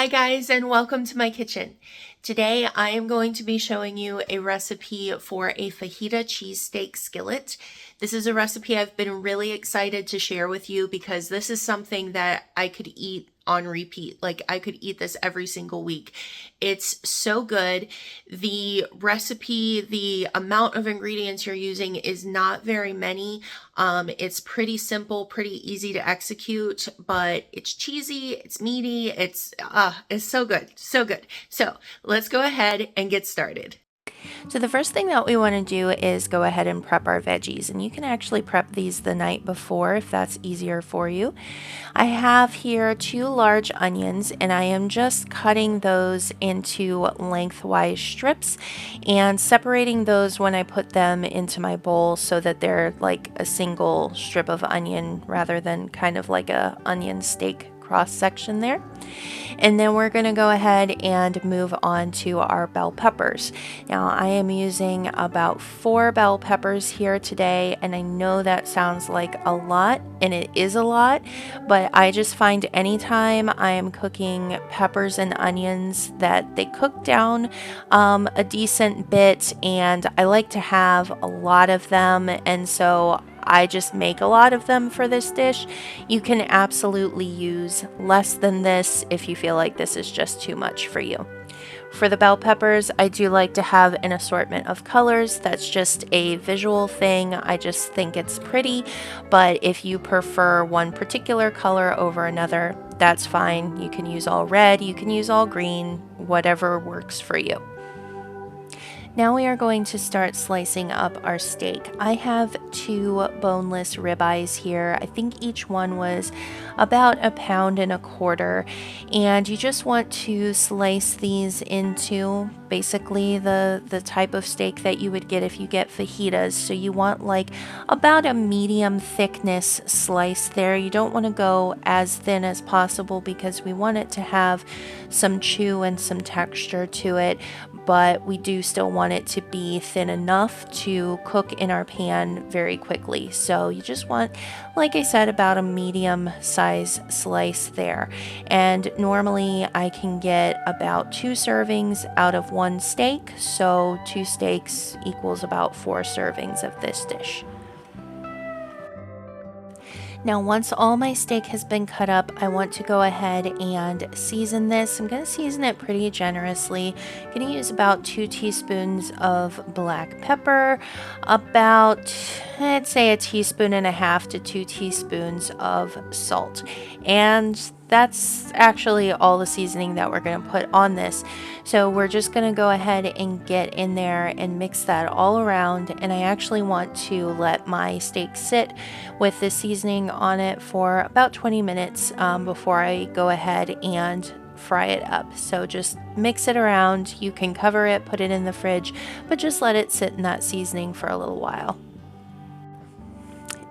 Hi guys, and welcome to my kitchen. Today I am going to be showing you a recipe for a fajita cheesesteak skillet. This is a recipe I've been really excited to share with you because this is something that I could eat on repeat. Like I could eat this every single week. It's so good. The recipe, the amount of ingredients you're using is not very many. It's pretty simple, pretty easy to execute, but it's cheesy, it's meaty, it's so good, so good. So let's go ahead and get started. So the first thing that we want to do is go ahead and prep our veggies, and you can actually prep these the night before if that's easier for you. I have here 2 large onions, and I am just cutting those into lengthwise strips and separating those when I put them into my bowl so that they're like a single strip of onion rather than kind of like a onion steak cross section there. And then we're going to go ahead and move on to our bell peppers. Now I am using about 4 bell peppers here today, and I know that sounds like a lot, and it is a lot, but I just find anytime I am cooking peppers and onions that they cook down a decent bit, and I like to have a lot of them, and so I just make a lot of them for this dish. You can absolutely use less than this if you feel like this is just too much for you. For the bell peppers, I do like to have an assortment of colors. That's just a visual thing. I just think it's pretty, but if you prefer one particular color over another, that's fine. You can use all red, you can use all green, whatever works for you. Now we are going to start slicing up our steak. I have 2 boneless ribeyes here. I think each one was about 1.25 pounds, and you just want to slice these into basically the type of steak that you would get if you get fajitas. So you want like about a medium thickness slice there. You don't want to go as thin as possible because we want it to have some chew and some texture to it, but we do still want it to be thin enough to cook in our pan very quickly. So you just want, like I said, about a medium size slice there. And normally I can get about 2 servings out of 1 steak, so 2 steaks equals about 4 servings of this dish. Now once all my steak has been cut up, I want to go ahead and season this. I'm going to season it pretty generously. I'm going to use about 2 teaspoons of black pepper, about, I'd say, 1.5 teaspoons to 2 teaspoons of salt. And that's actually all the seasoning that we're going to put on this. So we're just going to go ahead and get in there and mix that all around. And I actually want to let my steak sit with the seasoning on it for about 20 minutes before I go ahead and fry it up. So just mix it around. You can cover it, put it in the fridge, but just let it sit in that seasoning for a little while.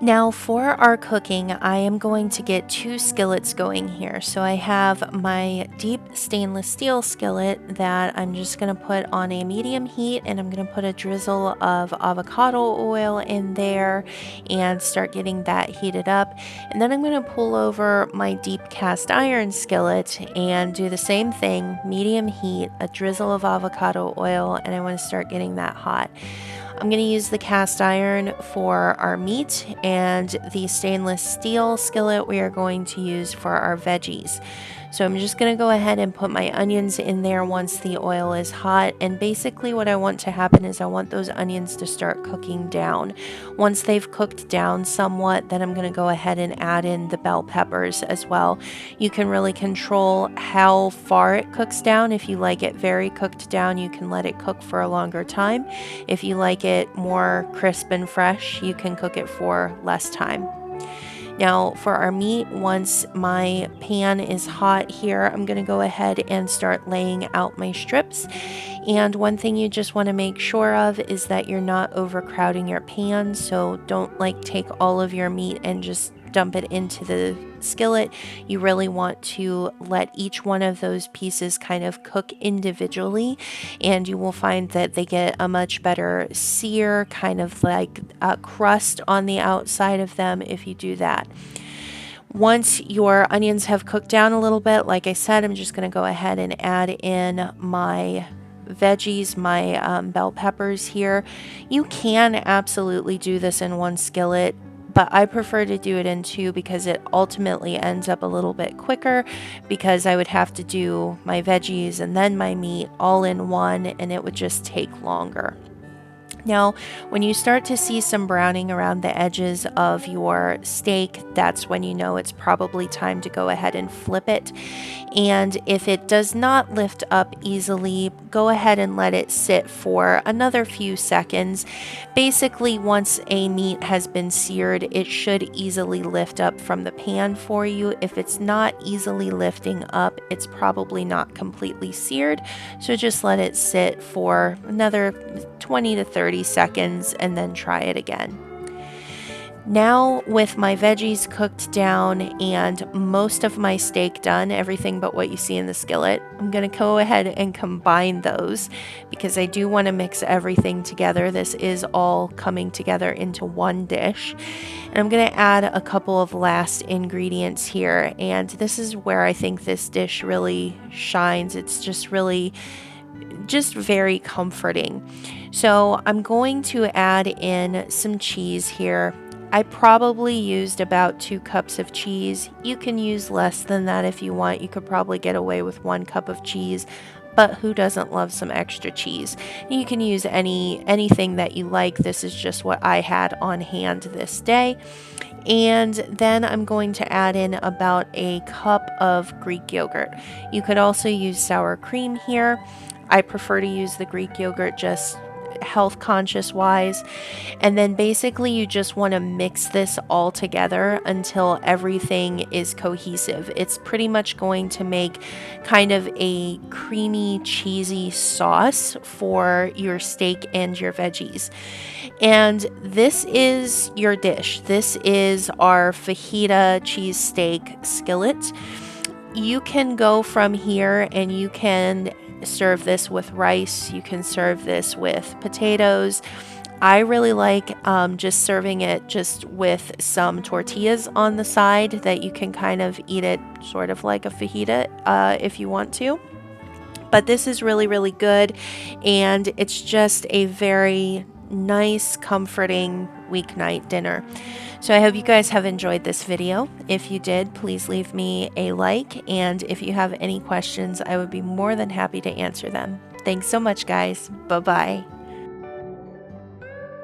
Now for our cooking, I am going to get 2 skillets going here. So I have my deep stainless steel skillet that I'm just going to put on a medium heat, and I'm going to put a drizzle of avocado oil in there and start getting that heated up. And then I'm going to pull over my deep cast iron skillet and do the same thing, medium heat, a drizzle of avocado oil, and I want to start getting that hot. I'm going to use the cast iron for our meat, and the stainless steel skillet we are going to use for our veggies. So I'm just going to go ahead and put my onions in there once the oil is hot, and basically what I want to happen is I want those onions to start cooking down. Once they've cooked down somewhat, then I'm going to go ahead and add in the bell peppers as well. You can really control how far it cooks down. If you like it very cooked down, you can let it cook for a longer time. If you like it more crisp and fresh, you can cook it for less time. Now for our meat, once my pan is hot here, I'm going to go ahead and start laying out my strips. And one thing you just want to make sure of is that you're not overcrowding your pan. So don't like take all of your meat and just dump it into the skillet. You really want to let each one of those pieces kind of cook individually, and you will find that they get a much better sear, kind of like a crust on the outside of them if you do that. Once your onions have cooked down a little bit, like I said, I'm just going to go ahead and add in my veggies, my bell peppers here. You can absolutely do this in one skillet, but I prefer to do it in two because it ultimately ends up a little bit quicker, because I would have to do my veggies and then my meat all in one, and it would just take longer. Now, when you start to see some browning around the edges of your steak, that's when you know it's probably time to go ahead and flip it. And if it does not lift up easily, go ahead and let it sit for another few seconds. Basically, once a meat has been seared, it should easily lift up from the pan for you. If it's not easily lifting up, it's probably not completely seared. So just let it sit for another 20 to 30 seconds and then try it again. Now, with my veggies cooked down and most of my steak done, everything but what you see in the skillet, I'm going to go ahead and combine those because I do want to mix everything together. This is all coming together into one dish. And I'm going to add a couple of last ingredients here, and this is where I think this dish really shines. It's just very comforting. So I'm going to add in some cheese here. I probably used about 2 cups of cheese. You can use less than that if you want. You could probably get away with 1 cup of cheese, but who doesn't love some extra cheese? You can use anything that you like. This is just what I had on hand this day. And then I'm going to add in about a cup of Greek yogurt. You could also use sour cream here. I prefer to use the Greek yogurt, just health conscious wise. And then basically you just want to mix this all together until everything is cohesive. It's pretty much going to make kind of a creamy, cheesy sauce for your steak and your veggies. And this is your dish. This is our fajita cheesesteak skillet. You can go from here and you can serve this with rice. You can serve this with potatoes. I really like just serving it just with some tortillas on the side, that you can kind of eat it sort of like a fajita if you want to. But this is really, really good, and it's just a very nice, comforting weeknight dinner. So I hope you guys have enjoyed this video. If you did, please leave me a like, and if you have any questions, I would be more than happy to answer them. Thanks so much, guys. Bye-bye.